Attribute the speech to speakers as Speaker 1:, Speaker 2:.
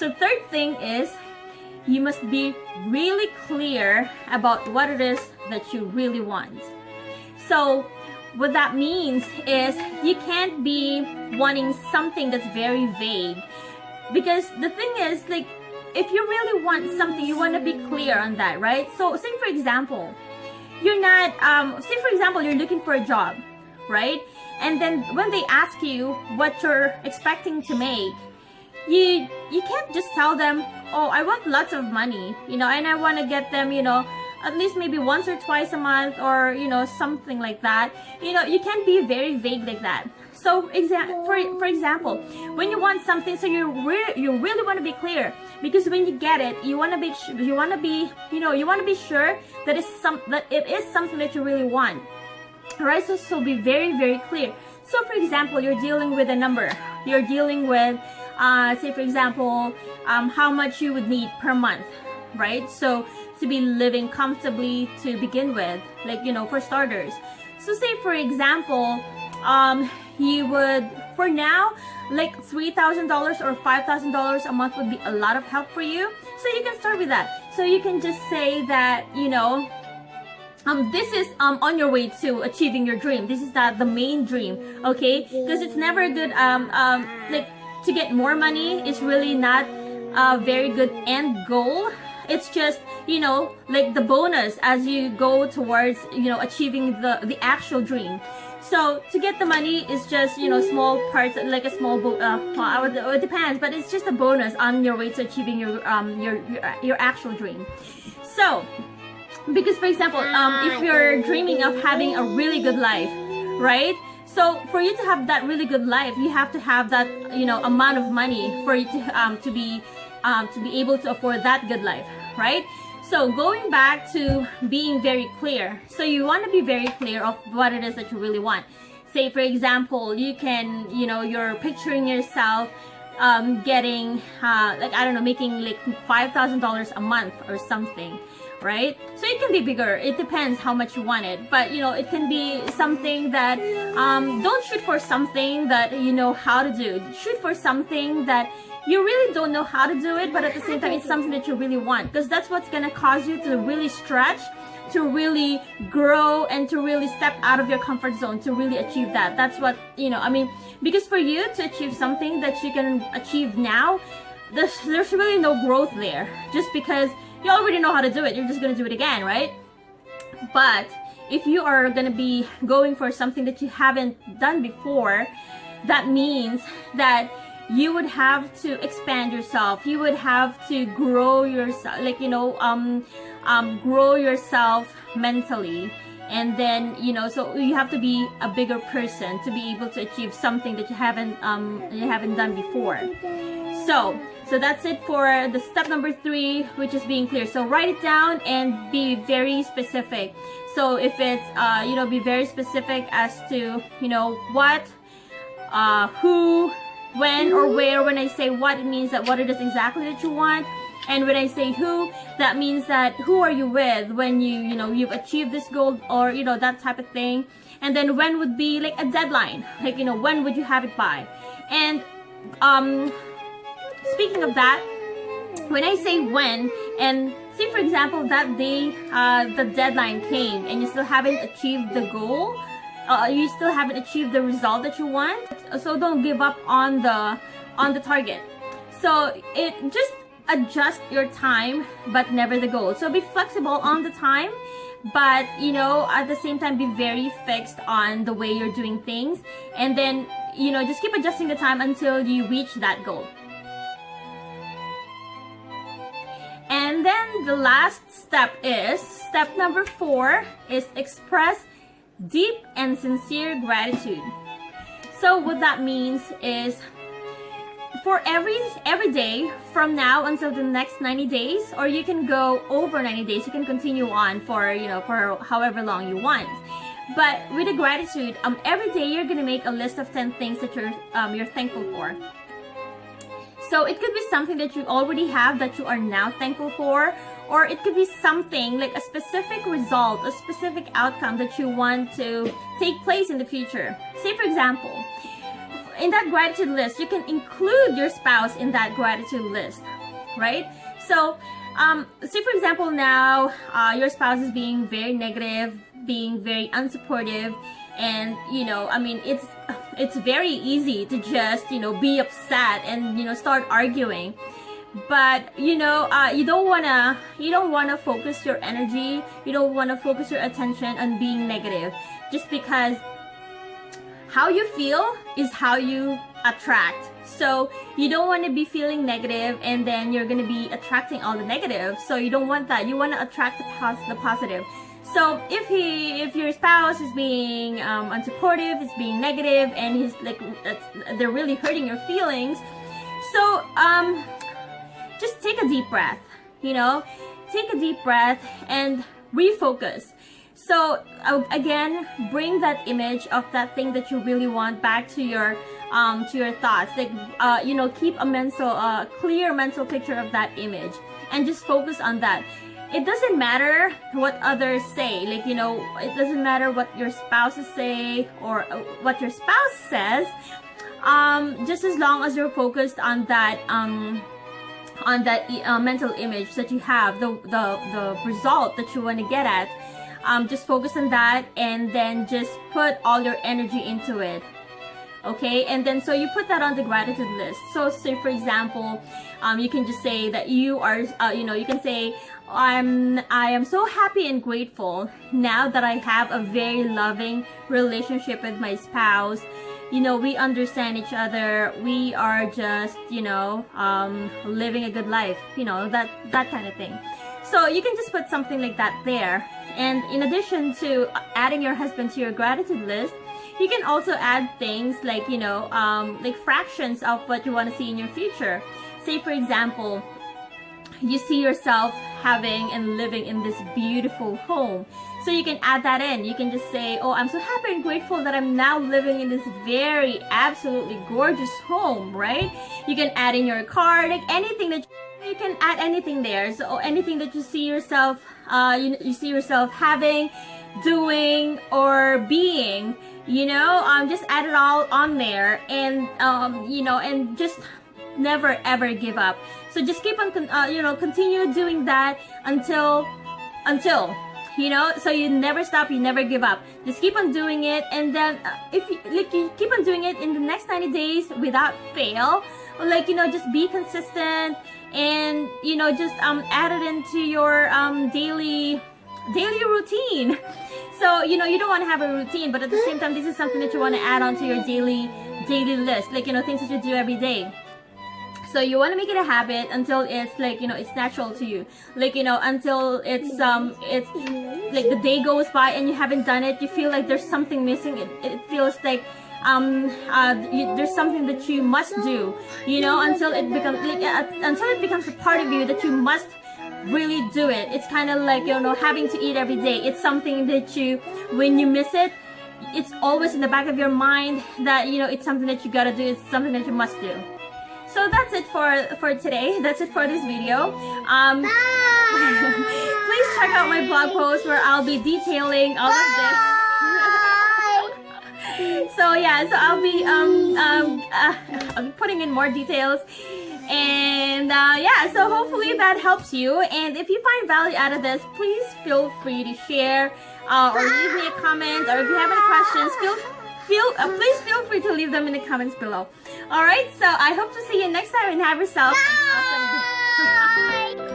Speaker 1: So third thing is you must be really clear about what it is that you really want. So what that means is you can't be wanting something that's very vague, because the thing is, like, if you really want something, you want to be clear on that, right? So say for example, you're not say for example you're looking for a job, right? And then when they ask you what you're expecting to make, you can't just tell them, oh, I want lots of money, and I want to get them, at least maybe once or twice a month, or something like that. You can't be very vague like that. So for example, when you want something, so you really want to be clear, because when you get it, you want to be sure that it is something that you really want. Alright, so be very, very clear. So for example, you're dealing with a number. You're dealing with say for example, how much you would need per month, right? So to be living comfortably to begin with, like, for starters. So say for example, you would, for now, like $3,000 or $5,000 a month would be a lot of help for you. So you can start with that. So you can just say that, this is on your way to achieving your dream. This is the main dream, okay? Because it's never good, like, to get more money is really not a very good end goal. It's just, like the bonus as you go towards, achieving the actual dream. So to get the money is just, small parts, like a small it depends, but it's just a bonus on your way to achieving your actual dream. So because for example, if you're dreaming of having a really good life, right? So for you to have that really good life, you have to have that, amount of money for you to be able to afford that good life, right? So going back to being very clear. So you want to be very clear of what it is that you really want. Say for example, you can, you're picturing yourself getting like, I don't know, making like $5,000 a month or something, right? So it can be bigger. It depends how much you want it. But it can be something that don't shoot for something that you know how to do. Shoot for something that you really don't know how to do it, but at the same time it's something that you really want, because that's what's gonna cause you to really stretch, to really grow, and to really step out of your comfort zone to really achieve that. That's what, because for you to achieve something that you can achieve now, there's really no growth there, just because you already know how to do it. You're just gonna do it again, right? But if you are gonna be going for something that you haven't done before, that means that you would have to expand yourself. You would have to grow yourself, like, grow yourself mentally. And then, so you have to be a bigger person to be able to achieve something that you haven't done before. So that's it for the step number 3, which is being clear. So write it down and be very specific. So if it's, be very specific as to, what, who, when, or where. When I say what, it means that what it is exactly that you want. And when I say who, that means that who are you with when you've achieved this goal, or that type of thing. And then when would be like a deadline, like when would you have it by. And speaking of that, when I say when, and say for example that day the deadline came and you still haven't achieved the goal, you still haven't achieved the result that you want, so don't give up on the target. So it just adjust your time, but never the goal. So be flexible on the time, but at the same time be very fixed on the way you're doing things, and then just keep adjusting the time until you reach that goal. And then the last step is step number 4 is express deep and sincere gratitude. So what that means is for every day from now until the next 90 days, or you can go over 90 days, you can continue on for for however long you want. But with the gratitude, every day you're gonna make a list of 10 things that you're thankful for. So it could be something that you already have that you are now thankful for, or it could be something like a specific result, a specific outcome that you want to take place in the future. Say for example, in that gratitude list, you can include your spouse in that gratitude list, right? So, say for example now, your spouse is being very negative, being very unsupportive, and you know, I mean, it's very easy to just, you know, be upset and, you know, start arguing. But you know, you don't wanna focus your energy, you don't wanna focus your attention on being negative, just because how you feel is how you attract. So you don't want to be feeling negative and then you're gonna be attracting all the negative. So you don't want that. You want to attract the positive. So if your spouse is being unsupportive, is being negative, and he's like, they're really hurting your feelings. So just take a deep breath. You know, take a deep breath and refocus. So again, bring that image of that thing that you really want back to your thoughts. Like you know, keep a clear mental picture of that image, and just focus on that. It doesn't matter what others say. Like, you know, it doesn't matter what your spouses say or what your spouse says. Just as long as you're focused on that mental image that you have, the result that you want to get at. Just focus on that, and then just put all your energy into it. Okay, and then so you put that on the gratitude list. So say for example, you can just say that you are, you know, you can say, I am so happy and grateful now that I have a very loving relationship with my spouse. You know, we understand each other. We are just, you know, living a good life. You know, that kind of thing. So you can just put something like that there. And in addition to adding your husband to your gratitude list, you can also add things like, you know, like fractions of what you want to see in your future. Say for example, you see yourself having and living in this beautiful home. So you can add that in. You can just say, oh, I'm so happy and grateful that I'm now living in this very absolutely gorgeous home, right? You can add in your car, like anything that you can add anything there. So anything that you see yourself, you see yourself having, doing, or being, you know, just add it all on there, and you know, and just never ever give up. So just keep on, you know, continue doing that until, you know, so you never stop, you never give up. Just keep on doing it, and then if you, like, you keep on doing it in the next 90 days without fail, like, you know, just be consistent, and you know, just add it into your daily routine. So you know, you don't want to have a routine, but at the same time, this is something that you want to add onto your daily list, like, you know, things that you do every day. So you want to make it a habit until it's like, you know, it's natural to you, like, you know, until it's like the day goes by and you haven't done it, you feel like there's something missing. It feels like there's something that you must do, you know, until it becomes a part of you that you must really do it. It's kind of like, you know, having to eat every day. It's something that you, when you miss it, it's always in the back of your mind that, you know, it's something that you gotta do. It's something that you must do. So that's it for today. That's it for this video. Please check out my blog post where I'll be detailing all of this. So yeah, so I'll be putting in more details. And yeah, so hopefully that helps you. And if you find value out of this, please feel free to share or leave me a comment. Or if you have any questions, please feel free to leave them in the comments below. Alright, so I hope to see you next time, and have yourself an awesome day.